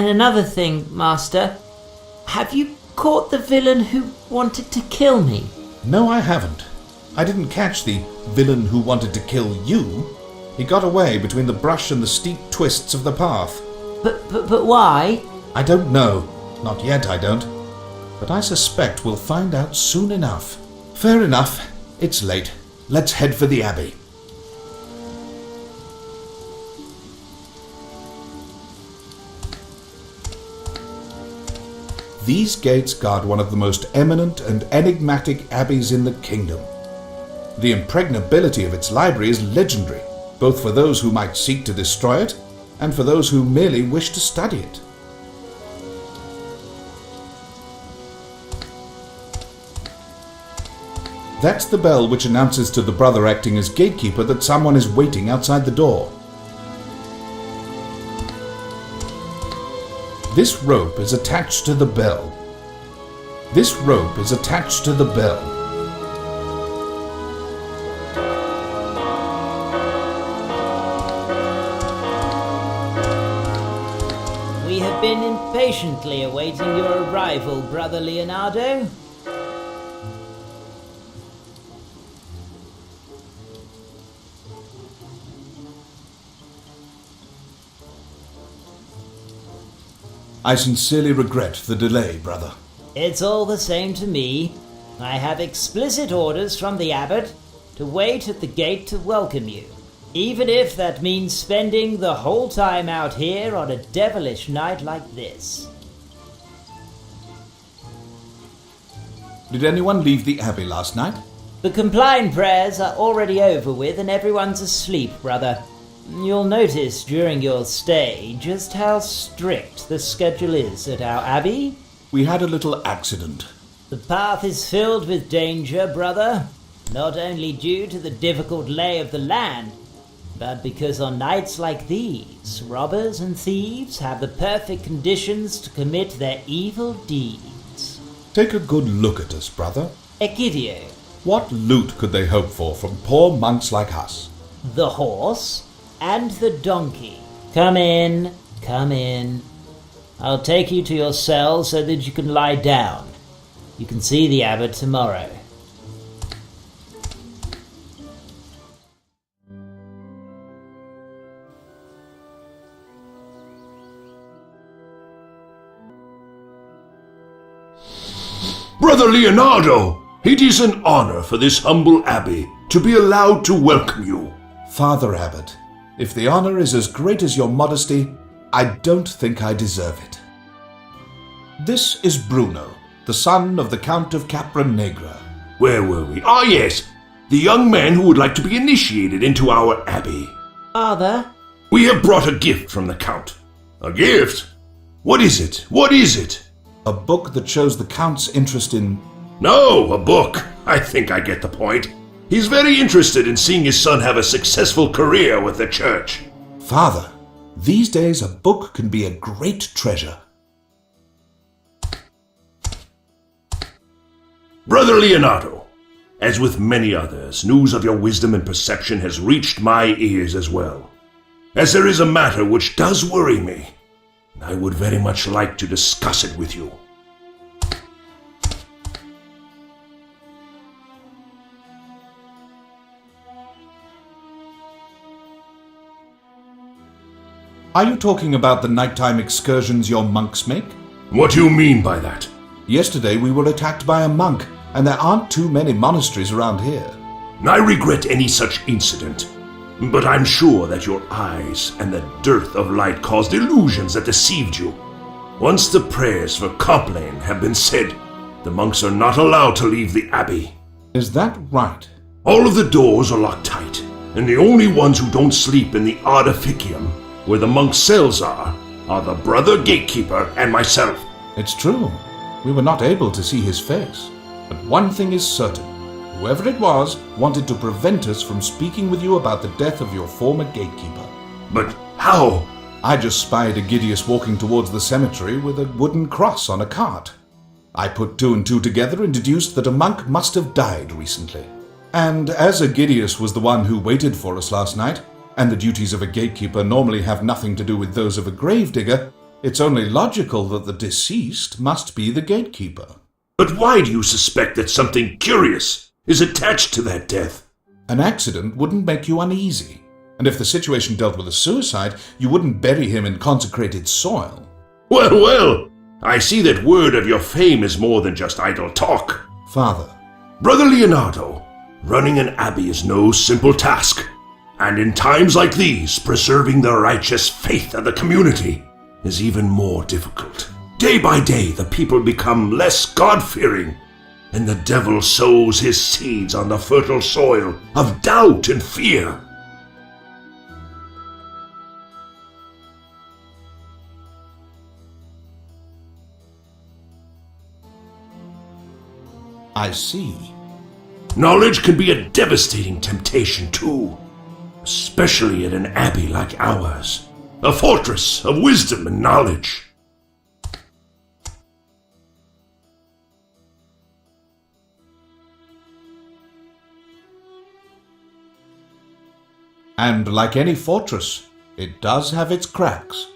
And another thing, Master. Have you caught the villain who wanted to kill me? No, I haven't. I didn't catch the villain who wanted to kill you. He got away between the brush and the steep twists of the path. But why? I don't know. Not yet, I don't. But I suspect we'll find out soon enough. Fair enough. It's late. Let's head for the Abbey. These gates guard one of the most eminent and enigmatic abbeys in the kingdom. The impregnability of its library is legendary, both for those who might seek to destroy it and for those who merely wish to study it. That's the bell which announces to the brother acting as gatekeeper that someone is waiting outside the door. This rope is attached to the bell. This rope is attached to the bell. We have been impatiently awaiting your arrival, Brother Leonardo. I sincerely regret the delay, brother. It's all the same to me. I have explicit orders from the Abbot to wait at the gate to welcome you, even if that means spending the whole time out here on a devilish night like this. Did anyone leave the Abbey last night? The compline prayers are already over with and everyone's asleep, brother. You'll notice during your stay just how strict the schedule is at our abbey. We had a little accident. The path is filled with danger, brother, not only due to the difficult lay of the land, but because on nights like these, robbers and thieves have the perfect conditions to commit their evil deeds. Take a good look at us, brother. Egidio. What loot could they hope for from poor monks like us? The horse and the donkey. Come in, come in. I'll take you to your cell so that you can lie down. You can see the Abbot tomorrow. Brother Leonardo, it is an honor for this humble abbey to be allowed to welcome you. Father Abbot, if the honor is as great as your modesty, I don't think I deserve it. This is Bruno, the son of the Count of Capra Negra. Where were we? Ah, yes, the young man who would like to be initiated into our abbey. Father? We have brought a gift from the Count. A gift? What is it? What is it? A book that shows the Count's interest in... No, a book. I think I get the point. He's very interested in seeing his son have a successful career with the church. Father, these days a book can be a great treasure. Brother Leonardo, as with many others, news of your wisdom and perception has reached my ears as well. As there is a matter which does worry me, I would very much like to discuss it with you. Are you talking about the nighttime excursions your monks make? What do you mean by that? Yesterday we were attacked by a monk, and there aren't too many monasteries around here. I regret any such incident, but I'm sure that your eyes and the dearth of light caused illusions that deceived you. Once the prayers for Compline have been said, the monks are not allowed to leave the abbey. Is that right? All of the doors are locked tight, and the only ones who don't sleep in the Artificium, where the monks' cells are the brother Gatekeeper and myself. It's true. We were not able to see his face. But one thing is certain. Whoever it was wanted to prevent us from speaking with you about the death of your former gatekeeper. But how? I just spied Egidius walking towards the cemetery with a wooden cross on a cart. I put two and two together and deduced that a monk must have died recently. And as Egidius was the one who waited for us last night, and the duties of a gatekeeper normally have nothing to do with those of a gravedigger, It's only logical that the deceased must be the gatekeeper. But why do you suspect that something curious is attached to that death? An accident wouldn't make you uneasy, and if the situation dealt with a suicide, you wouldn't bury him in consecrated soil. Well, well, I see that word of your fame is more than just idle talk. Father. Brother Leonardo, running an abbey is no simple task, and in times like these, preserving the righteous faith of the community is even more difficult. Day by day, the people become less God-fearing, and the devil sows his seeds on the fertile soil of doubt and fear. I see. Knowledge can be a devastating temptation, too, especially at an abbey like ours, a fortress of wisdom and knowledge. And like any fortress, it does have its cracks.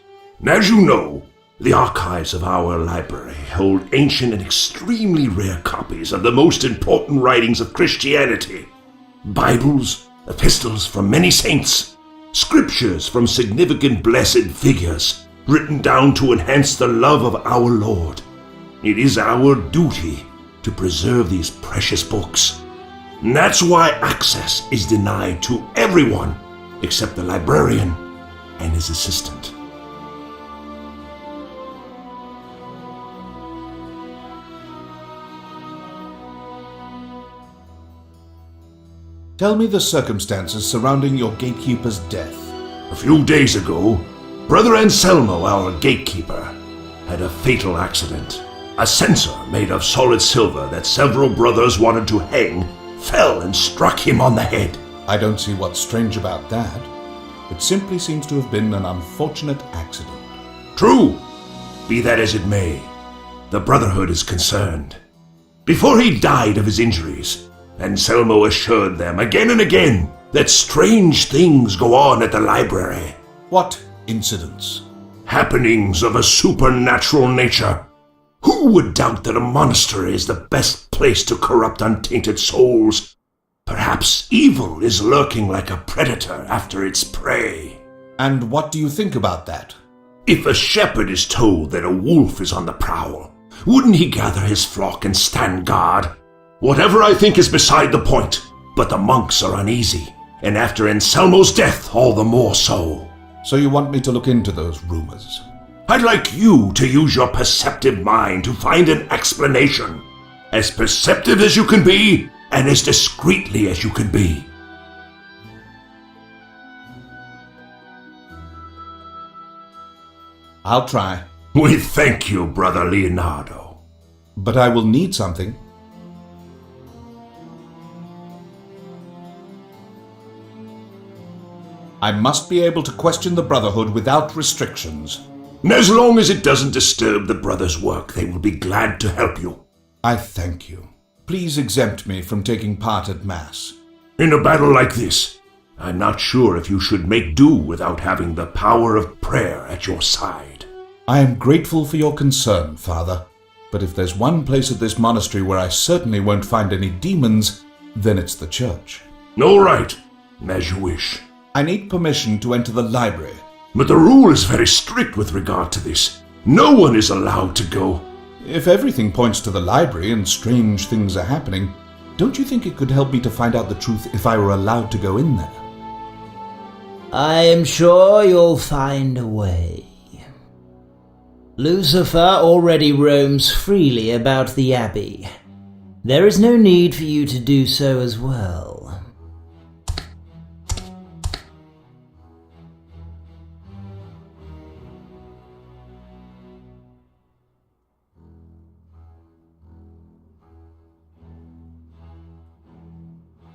As you know, the archives of our library hold ancient and extremely rare copies of the most important writings of Christianity. Bibles, epistles from many saints, scriptures from significant blessed figures, written down to enhance the love of our Lord. It is our duty to preserve these precious books. And that's why access is denied to everyone except the librarian and his assistant. Tell me the circumstances surrounding your gatekeeper's death. A few days ago, Brother Anselmo, our gatekeeper, had a fatal accident. A censer made of solid silver that several brothers wanted to hang fell and struck him on the head. I don't see what's strange about that. It simply seems to have been an unfortunate accident. True. Be that as it may, the Brotherhood is concerned. Before he died of his injuries, Anselmo assured them again and again that strange things go on at the library. What incidents? Happenings of a supernatural nature. Who would doubt that a monastery is the best place to corrupt untainted souls? Perhaps evil is lurking like a predator after its prey. And what do you think about that? If a shepherd is told that a wolf is on the prowl, wouldn't he gather his flock and stand guard? Whatever I think is beside the point, but the monks are uneasy, and after Anselmo's death, all the more so. So you want me to look into those rumors? I'd like you to use your perceptive mind to find an explanation. As perceptive as you can be, and as discreetly as you can be. I'll try. We thank you, Brother Leonardo. But I will need something. I must be able to question the Brotherhood without restrictions. As long as it doesn't disturb the Brothers' work, they will be glad to help you. I thank you. Please exempt me from taking part at Mass. In a battle like this, I'm not sure if you should make do without having the power of prayer at your side. I am grateful for your concern, Father, but if there's one place at this monastery where I certainly won't find any demons, then it's the church. All right, as you wish. I need permission to enter the library. But the rule is very strict with regard to this. No one is allowed to go. If everything points to the library and strange things are happening, don't you think it could help me to find out the truth if I were allowed to go in there? I am sure you'll find a way. Lucifer already roams freely about the Abbey. There is no need for you to do so as well.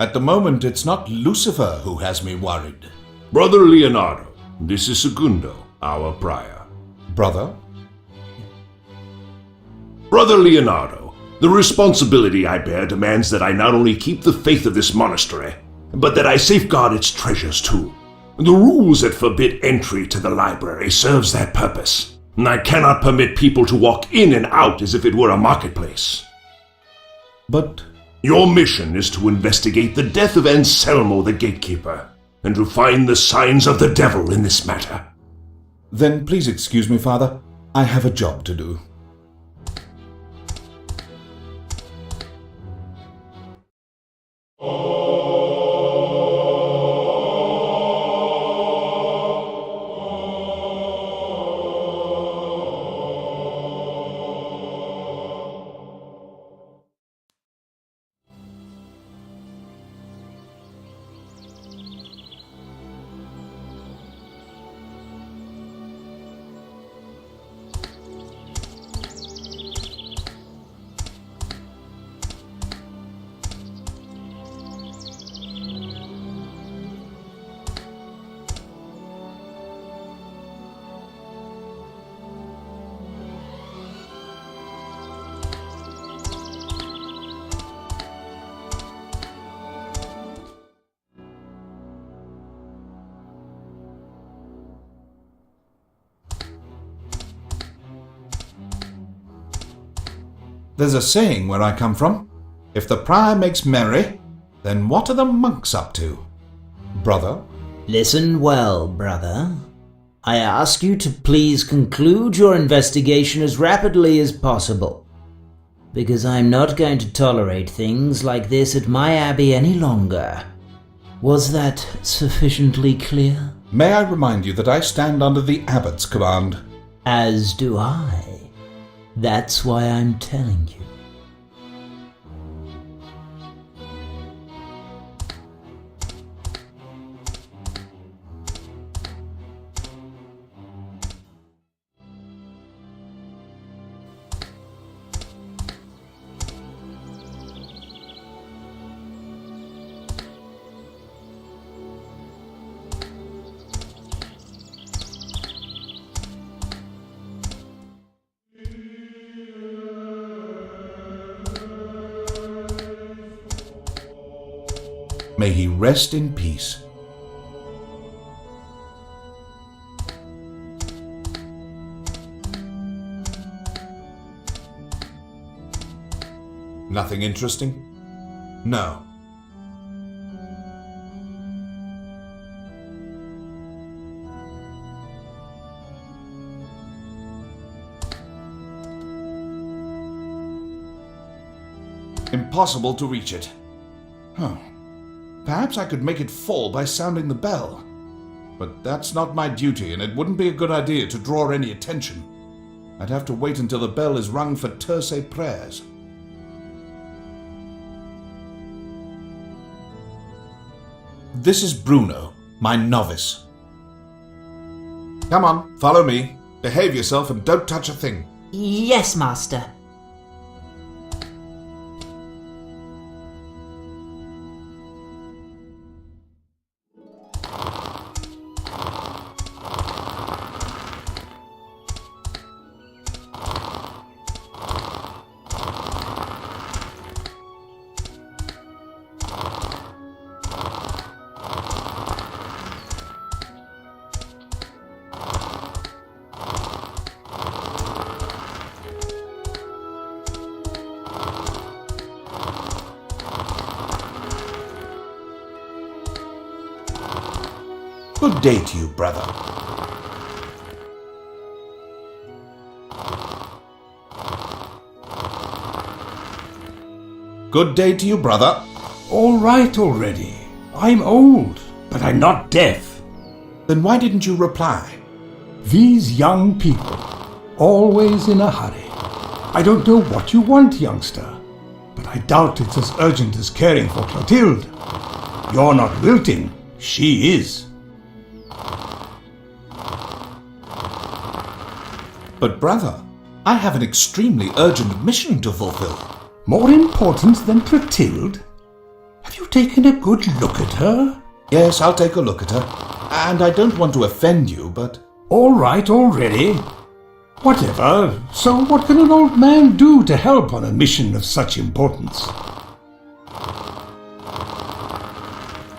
At the moment, it's not Lucifer who has me worried. Brother Leonardo, this is Segundo, our prior. Brother? Brother Leonardo, the responsibility I bear demands that I not only keep the faith of this monastery, but that I safeguard its treasures too. The rules that forbid entry to the library serves that purpose. I cannot permit people to walk in and out as if it were a marketplace. But Your mission is to investigate the death of Anselmo the Gatekeeper, and to find the signs of the devil in this matter. then please excuse me, Father. I have a job to do. There's a saying where I come from. If the prior makes merry, then what are the monks up to? Brother? Listen well, brother. I ask you to please conclude your investigation as rapidly as possible, because I'm not going to tolerate things like this at my abbey any longer. Was that sufficiently clear? May I remind you that I stand under the Abbot's command? As do I. That's why I'm telling you. May he rest in peace. Nothing interesting? No. Impossible to reach it. Huh. Perhaps I could make it fall by sounding the bell. But that's not my duty, and it wouldn't be a good idea to draw any attention. I'd have to wait until the bell is rung for terce prayers. This is Bruno, my novice. Come on, follow me. Behave yourself and don't touch a thing. Yes, Master. Good day to you, brother. Good day to you, brother. All right already. I'm old, but I'm not deaf. Then why didn't you reply? These young people, always in a hurry. I don't know what you want, youngster, but I doubt it's as urgent as caring for Clothilde. You're not wilting, she is. But brother, I have an extremely urgent mission to fulfill. More important than Clothilde? Have you taken a good look at her? Yes, I'll take a look at her. And I don't want to offend you, but... All right already. Whatever. So what can an old man do to help on a mission of such importance?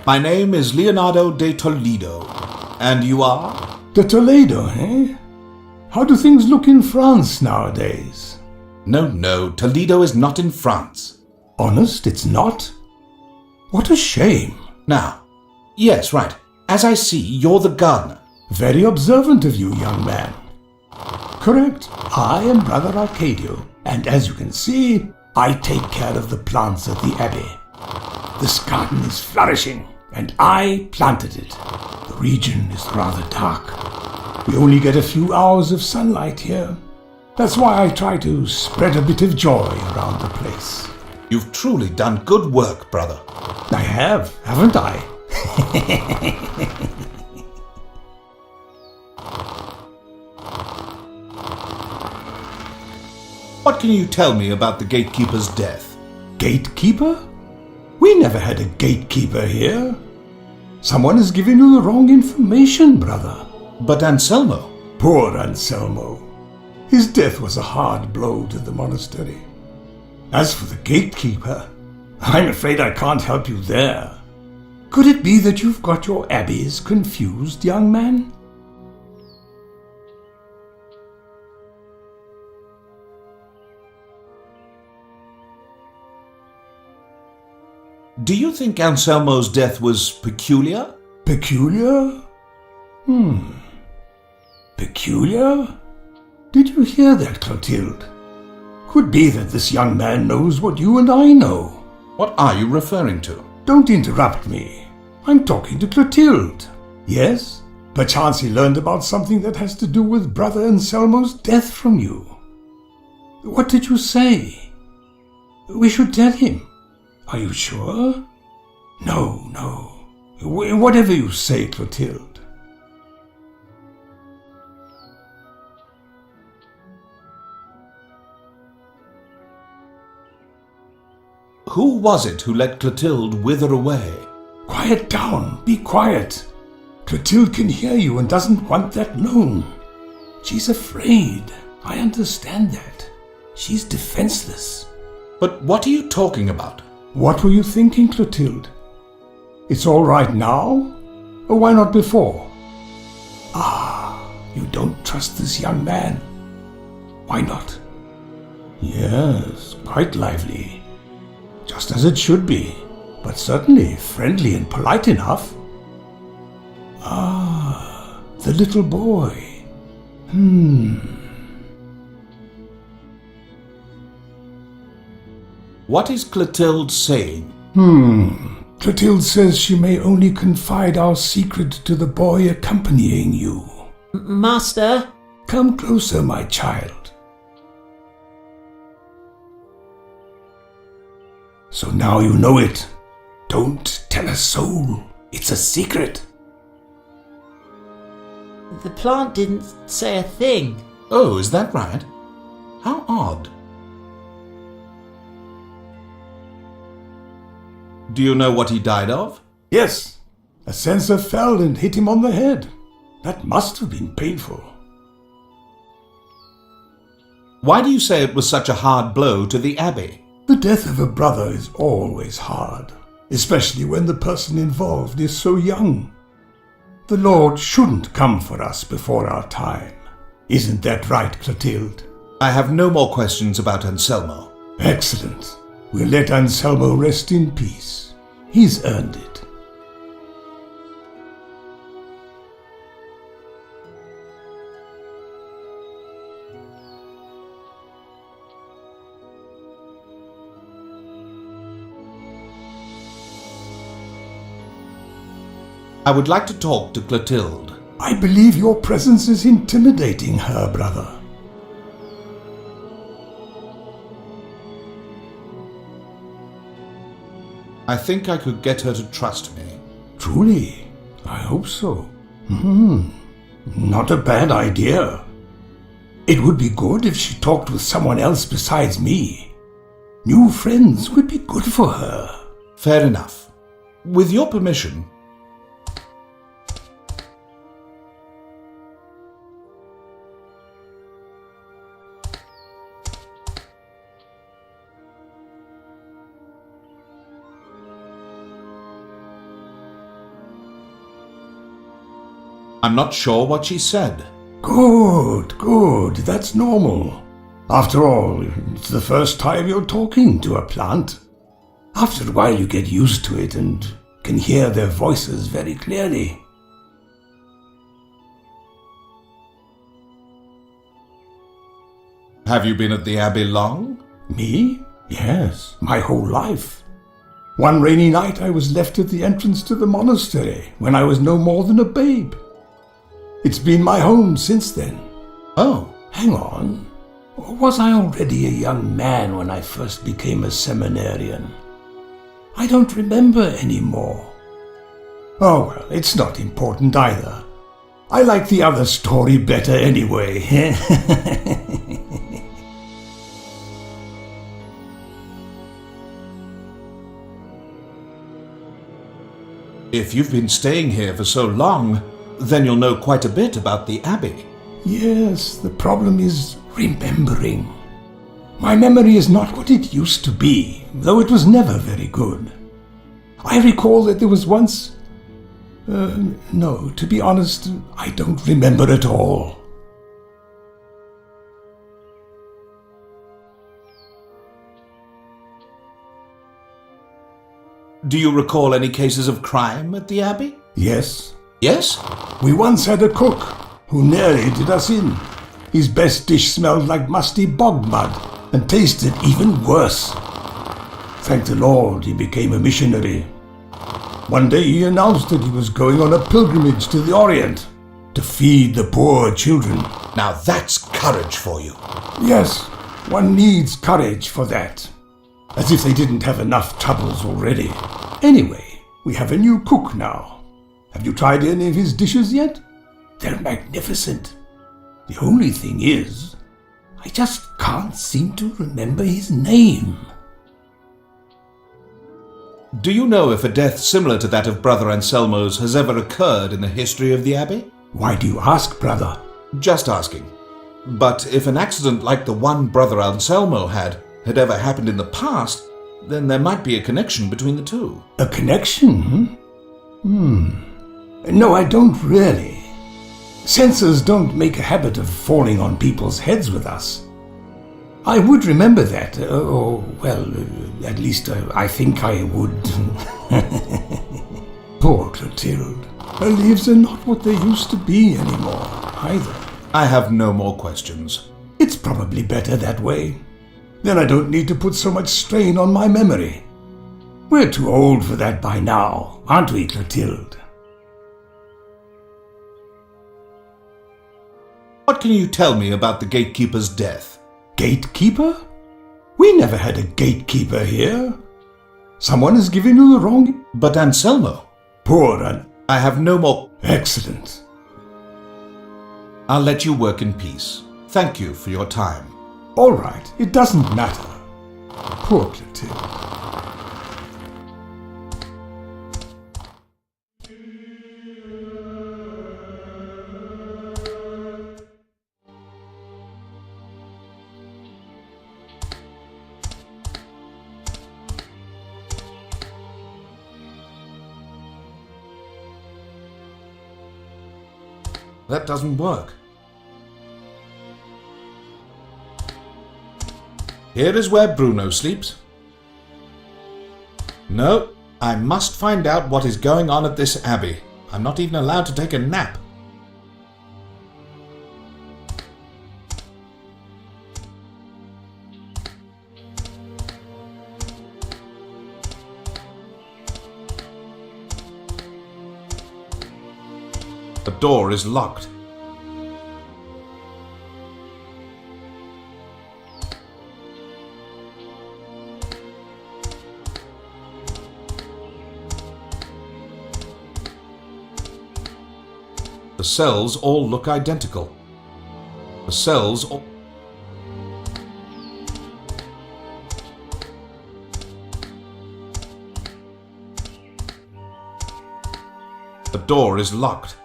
My name is Leonardo de Toledo. And you are? De Toledo, eh? How do things look in France nowadays? No, Toledo is not in France. Honest, it's not? What a shame. Now, yes, right. As I see, you're the gardener. Very observant of you, young man. Correct. I am Brother Arcadio, and as you can see, I take care of the plants at the Abbey. This garden is flourishing, and I planted it. The region is rather dark. We only get a few hours of sunlight here. That's why I try to spread a bit of joy around the place. You've truly done good work, brother. I have, haven't I? What can you tell me about the Gatekeeper's death? Gatekeeper? We never had a gatekeeper here. Someone has given you the wrong information, brother. But Anselmo? Poor Anselmo. His death was a hard blow to the monastery. As for the gatekeeper, I'm afraid I can't help you there. Could it be that you've got your abbeys confused, young man? Do you think Anselmo's death was peculiar? Peculiar? Peculiar? Did you hear that, Clotilde? Could be that this young man knows what you and I know. What are you referring to? Don't interrupt me. I'm talking to Clotilde. Yes? Perchance he learned about something that has to do with Brother Anselmo's death from you. What did you say? We should tell him. Are you sure? No. Whatever you say, Clotilde. Who was it who let Clotilde wither away? Quiet down. Be quiet. Clotilde can hear you and doesn't want that known. She's afraid. I understand that. She's defenseless. But what are you talking about? What were you thinking, Clotilde? It's all right now? Or why not before? You don't trust this young man. Why not? Yes, quite lively. Just as it should be, but certainly friendly and polite enough. The little boy. What is Clotilde saying? Clotilde says she may only confide our secret to the boy accompanying you. Master? Come closer, my child. So now you know it. Don't tell a soul. It's a secret. The plant didn't say a thing. Oh, is that right? How odd. Do you know what he died of? Yes, a censer fell and hit him on the head. That must have been painful. Why do you say it was such a hard blow to the Abbey? The death of a brother is always hard, especially when the person involved is so young. The Lord shouldn't come for us before our time. Isn't that right, Clotilde? I have no more questions about Anselmo. Excellent. We'll let Anselmo rest in peace. He's earned it. I would like to talk to Clotilde. I believe your presence is intimidating her, brother. I think I could get her to trust me. Truly, I hope so. Not a bad idea. It would be good if she talked with someone else besides me. New friends would be good for her. Fair enough. With your permission... I'm not sure what she said. Good, good. That's normal. After all, it's the first time you're talking to a plant. After a while you get used to it and can hear their voices very clearly. Have you been at the Abbey long? Me? Yes, my whole life. One rainy night I was left at the entrance to the monastery when I was no more than a babe. It's been my home since then. Oh, Hang on. Or was I already a young man when I first became a seminarian? I don't remember anymore. Oh well, it's not important either. I like the other story better anyway. if you've been staying here for so long, then you'll know quite a bit about the Abbey. Yes, the problem is remembering. My memory is not what it used to be, though it was never very good. I recall that there was once... no, to be honest, I don't remember at all. Do you recall any cases of crime at the Abbey? Yes, Yes? we once had a cook who nearly did us in. His best dish smelled like musty bog mud and tasted even worse. Thank the Lord he became a missionary. One day he announced that he was going on a pilgrimage to the Orient to feed the poor children. Now that's courage for you. Yes, one needs courage for that. As if they didn't have enough troubles already. Anyway, we have a new cook now. Have you tried any of his dishes yet? They're magnificent. The only thing is, I just can't seem to remember his name. Do you know if a death similar to that of Brother Anselmo's has ever occurred in the history of the Abbey? Why do you ask, brother? Just asking. But if an accident like the one Brother Anselmo had ever happened in the past, then there might be a connection between the two. A connection? No, I don't really. Censors don't make a habit of falling on people's heads with us. I would remember that, at least I think I would. Poor Clotilde. Her leaves are not what they used to be anymore, either. I have no more questions. It's probably better that way. Then I don't need to put so much strain on my memory. We're too old for that by now, aren't we, Clotilde? What can you tell me about the Gatekeeper's death? Gatekeeper? We never had a gatekeeper here. Someone has given you the wrong... But Anselmo? I have no more... Excellent. I'll let you work in peace. Thank you for your time. All right, it doesn't matter. Poor Clotilde. That doesn't work. Here is where Bruno sleeps. No, I must find out what is going on at this abbey. I'm not even allowed to take a nap. The door is locked. The cells all look identical. The cells all... The door is locked.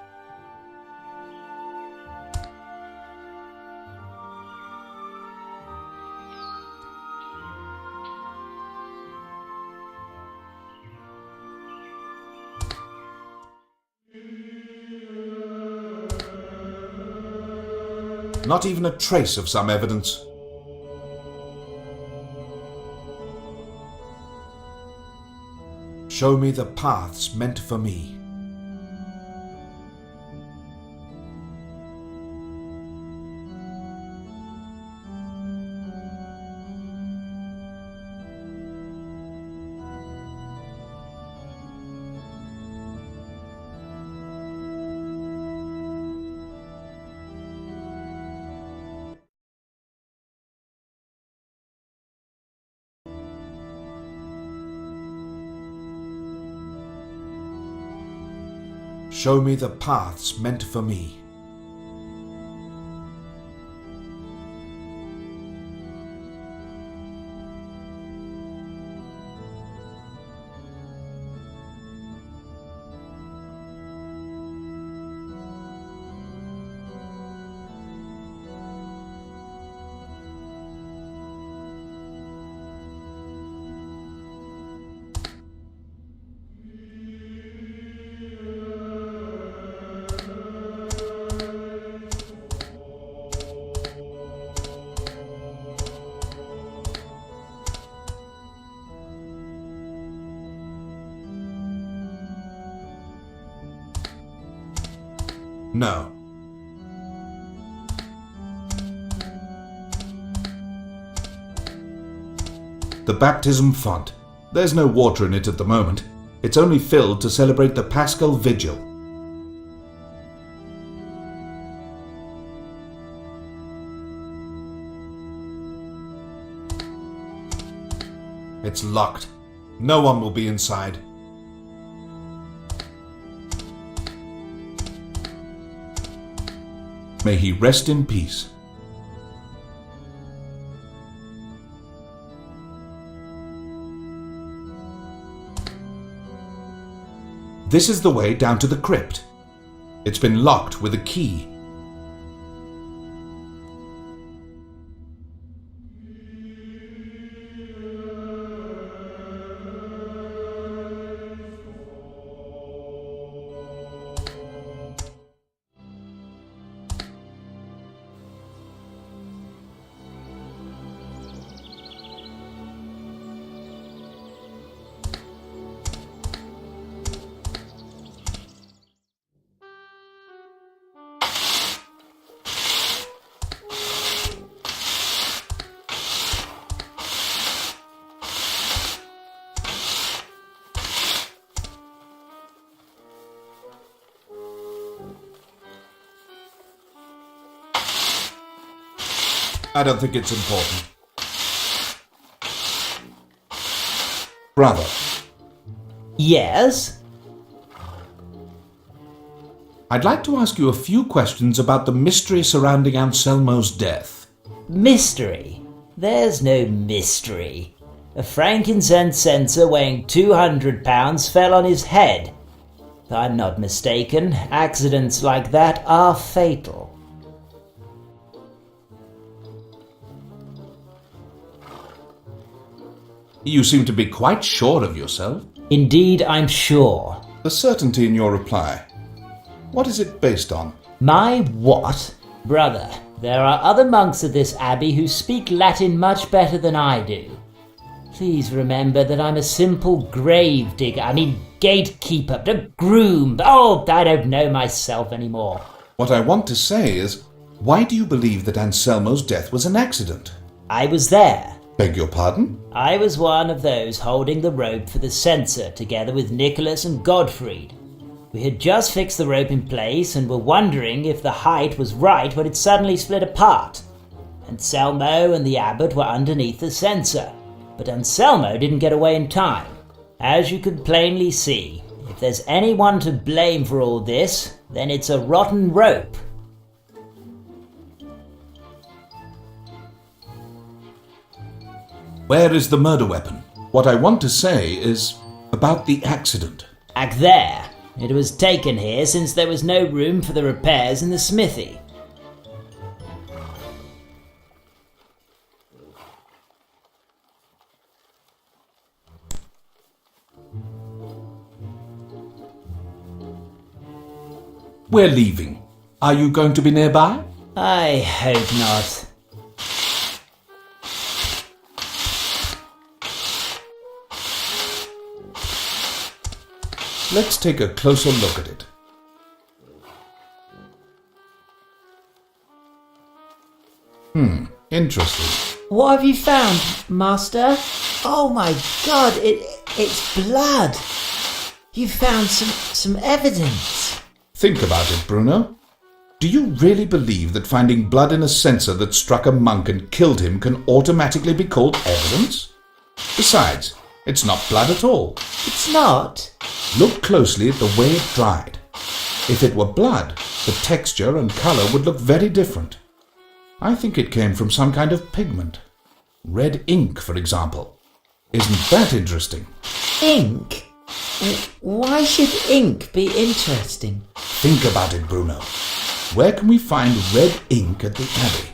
not even a trace of some evidence. Show me the paths meant for me. Show me the paths meant for me. No. The baptism font. There's no water in it at the moment. It's only filled to celebrate the Paschal Vigil. It's locked. No one will be inside. May he rest in peace. This is the way down to the crypt. It's been locked with a key. I don't think it's important. Brother. Yes? I'd like to ask you a few questions about the mystery surrounding Anselmo's death. Mystery? There's no mystery. A frankincense censer weighing 200 pounds fell on his head. If I'm not mistaken, accidents like that are fatal. You seem to be quite sure of yourself. Indeed, I'm sure. The certainty in your reply. What is it based on? My what? Brother, there are other monks at this abbey who speak Latin much better than I do. Please remember that I'm a simple gravedigger, gatekeeper, a groom. Oh, I don't know myself anymore. What I want to say is, why do you believe that Anselmo's death was an accident? I was there. Beg your pardon? I was one of those holding the rope for the censer together with Nicholas and Gottfried. We had just fixed the rope in place and were wondering if the height was right when it suddenly split apart. Anselmo and the abbot were underneath the censer, but Anselmo didn't get away in time. As you could plainly see, if there's anyone to blame for all this, then it's a rotten rope. Where is the murder weapon? What I want to say is about the accident. Back there. It was taken here since there was no room for the repairs in the smithy. We're leaving. Are you going to be nearby? I hope not. Let's take a closer look at it. Interesting. What have you found, Master? Oh my god, it's blood. You found some evidence. Think about it, Bruno. Do you really believe that finding blood in a censer that struck a monk and killed him can automatically be called evidence? Besides, it's not blood at all. It's not? Look closely at the way it dried. If it were blood, the texture and colour would look very different. I think it came from some kind of pigment. Red ink, for example. Isn't that interesting? Ink? Why should ink be interesting? Think about it, Bruno. Where can we find red ink at the Abbey?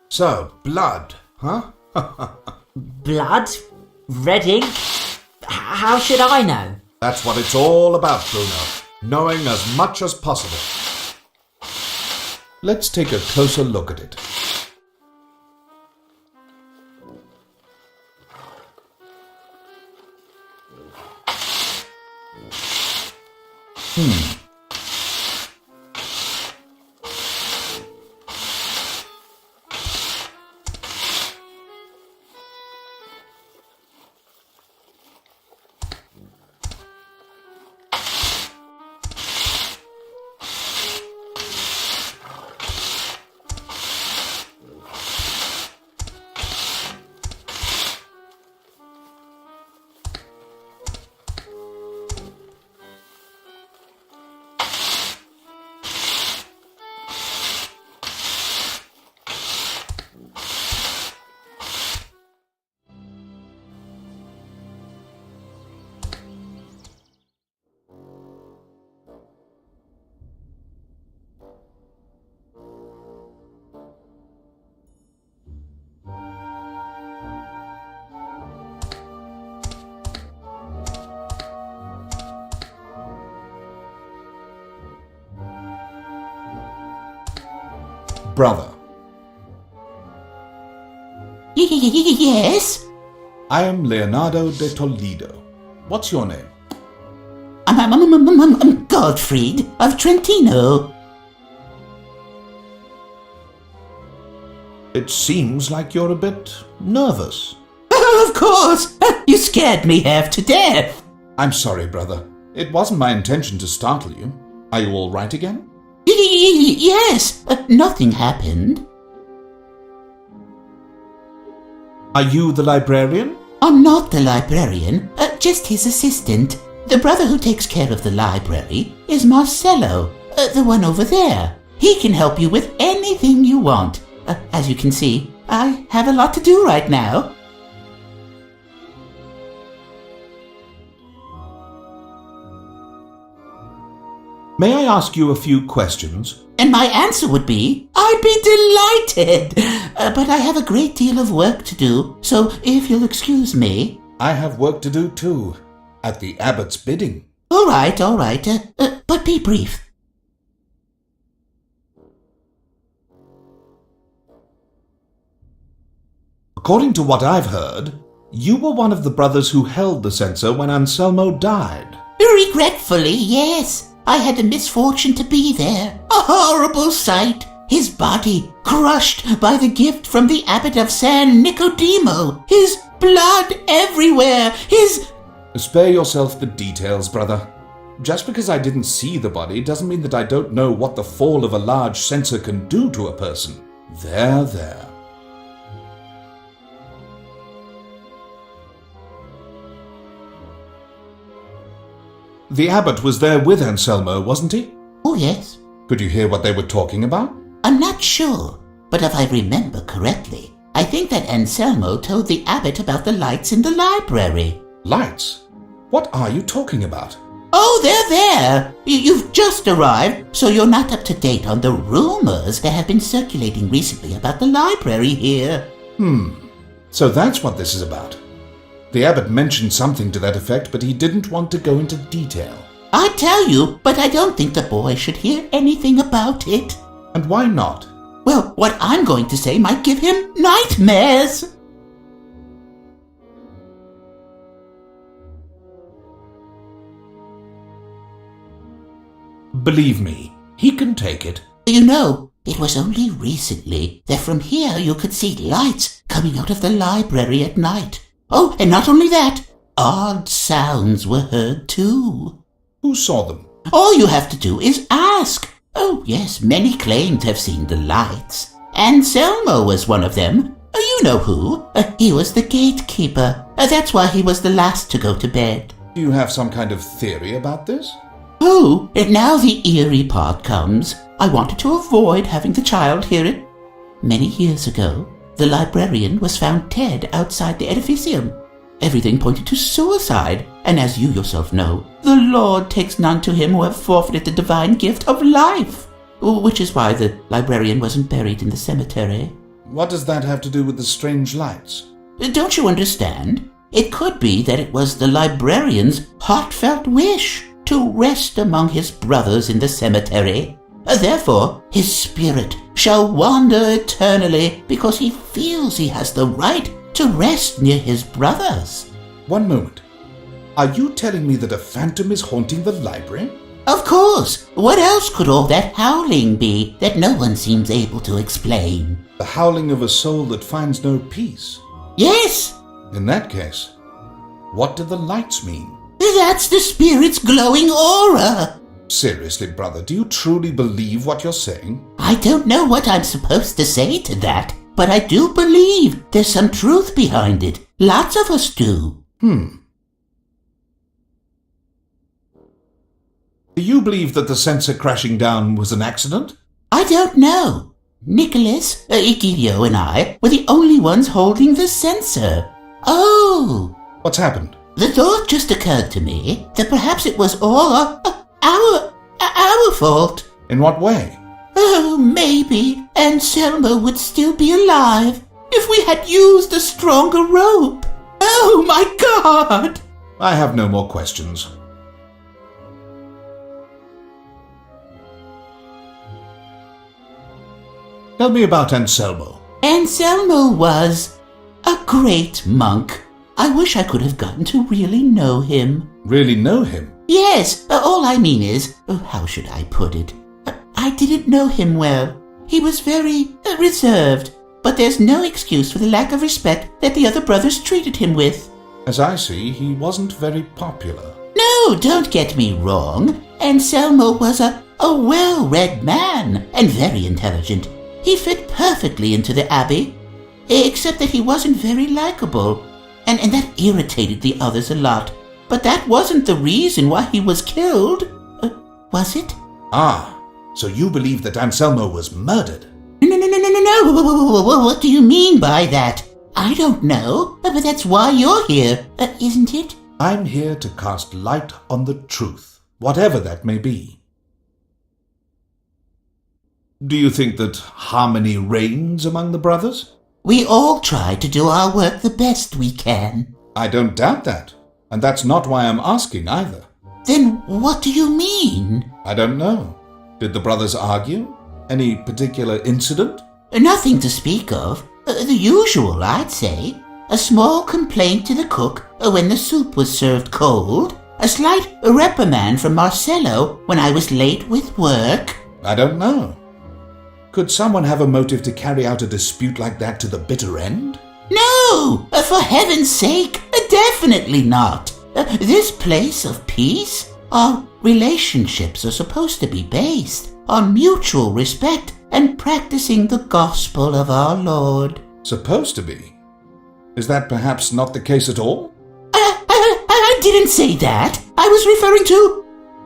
So, blood, huh? Blood? Red ink? How should I know? That's what it's all about, Bruno. Knowing as much as possible. Let's take a closer look at it. Brother. Yes? I am Leonardo de Toledo. What's your name? I'm Gottfried of Trentino. It seems like you're a bit nervous. Of course! You scared me half to death. I'm sorry, brother. It wasn't my intention to startle you. Are you all right again? Yes, nothing happened. Are you the librarian? I'm not the librarian, just his assistant. The brother who takes care of the library is Marcello, the one over there. He can help you with anything you want. As you can see, I have a lot to do right now. May I ask you a few questions? And my answer would be, I'd be delighted. But I have a great deal of work to do, so if you'll excuse me. I have work to do too, at the Abbot's bidding. All right, but be brief. According to what I've heard, you were one of the brothers who held the censer when Anselmo died. Regretfully, yes. I had the misfortune to be there. A horrible sight. His body crushed by the gift from the Abbot of San Nicodemo. His blood everywhere. Spare yourself the details, brother. Just because I didn't see the body doesn't mean that I don't know what the fall of a large censer can do to a person. There. The abbot was there with Anselmo, wasn't he? Oh, yes. Could you hear what they were talking about? I'm not sure, but if I remember correctly, I think that Anselmo told the abbot about the lights in the library. Lights? What are you talking about? Oh, they're there. You've just arrived, so you're not up to date on the rumors that have been circulating recently about the library here. So that's what this is about. The abbot mentioned something to that effect, but he didn't want to go into detail. I tell you, but I don't think the boy should hear anything about it. And why not? Well, what I'm going to say might give him nightmares. Believe me, he can take it. You know, it was only recently that from here you could see lights coming out of the library at night. Oh, and not only that, odd sounds were heard too. Who saw them? All you have to do is ask. Oh, yes, many claim to have seen the lights. Anselmo was one of them. You know who. He was the gatekeeper. That's why he was the last to go to bed. Do you have some kind of theory about this? Oh, and now the eerie part comes. I wanted to avoid having the child hear it. Many years ago, the librarian was found dead outside the edificium. Everything pointed to suicide, and as you yourself know, the Lord takes none to him who have forfeited the divine gift of life. Which is why the librarian wasn't buried in the cemetery. What does that have to do with the strange lights? Don't you understand? It could be that it was the librarian's heartfelt wish to rest among his brothers in the cemetery. Therefore, his spirit shall wander eternally because he feels he has the right to rest near his brothers. One moment. Are you telling me that a phantom is haunting the library? Of course. What else could all that howling be that no one seems able to explain? The howling of a soul that finds no peace. Yes. In that case, what do the lights mean? That's the spirit's glowing aura. Seriously, brother, do you truly believe what you're saying? I don't know what I'm supposed to say to that, but I do believe there's some truth behind it. Lots of us do. Do you believe that the sensor crashing down was an accident? I don't know. Nicholas, Egidio and I were the only ones holding the sensor. Oh! What's happened? The thought just occurred to me that perhaps it was all our fault. In what way? Oh, maybe Anselmo would still be alive if we had used a stronger rope. Oh, my God! I have no more questions. Tell me about Anselmo. Anselmo was a great monk. I wish I could have gotten to really know him. Really know him? Yes, all I mean is, how should I put it? I didn't know him well. He was very reserved, but there's no excuse for the lack of respect that the other brothers treated him with. As I see, he wasn't very popular. No, don't get me wrong. Anselmo was a well-read man and very intelligent. He fit perfectly into the Abbey, except that he wasn't very likable, and that irritated the others a lot. But that wasn't the reason why he was killed, was it? Ah, so you believe that Anselmo was murdered? No. What do you mean by that? I don't know, but that's why you're here, isn't it? I'm here to cast light on the truth, whatever that may be. Do you think that harmony reigns among the brothers? We all try to do our work the best we can. I don't doubt that, and that's not why I'm asking either. Then what do you mean? I don't know. Did the brothers argue? Any particular incident? Nothing to speak of. The usual, I'd say. A small complaint to the cook when the soup was served cold. A slight reprimand from Marcello when I was late with work. I don't know. Could someone have a motive to carry out a dispute like that to the bitter end? No! For heaven's sake, definitely not. This place of peace, our relationships are supposed to be based on mutual respect and practicing the gospel of our Lord. Supposed to be? Is that perhaps not the case at all? I didn't say that. I was referring to...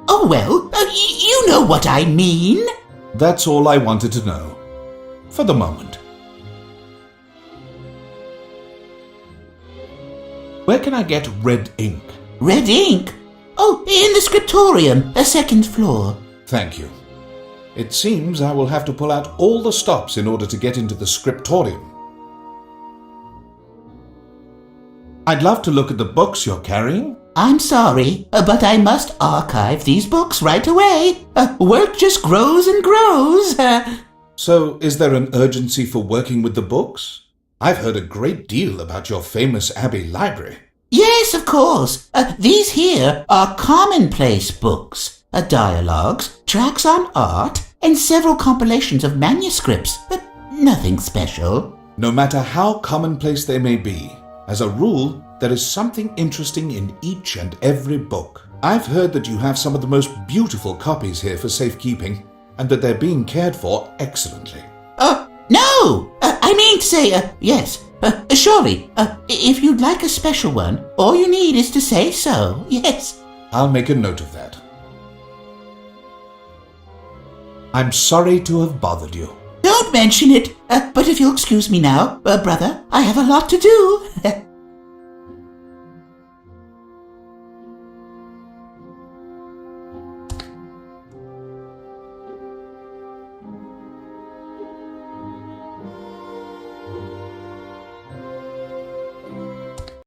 Oh, well, you know what I mean. That's all I wanted to know. For the moment. Where can I get red ink? Red ink? Oh, in the Scriptorium, a second floor. Thank you. It seems I will have to pull out all the stops in order to get into the Scriptorium. I'd love to look at the books you're carrying. I'm sorry, but I must archive these books right away. Work just grows and grows. So, is there an urgency for working with the books? I've heard a great deal about your famous Abbey library. Yes, of course. These here are commonplace books. Dialogues, tracts on art, and several compilations of manuscripts, but nothing special. No matter how commonplace they may be, as a rule, there is something interesting in each and every book. I've heard that you have some of the most beautiful copies here for safekeeping, and that they're being cared for excellently. No! I mean to say, yes. Surely, if you'd like a special one, all you need is to say so, yes. I'll make a note of that. I'm sorry to have bothered you. Don't mention it, but if you'll excuse me now, brother, I have a lot to do.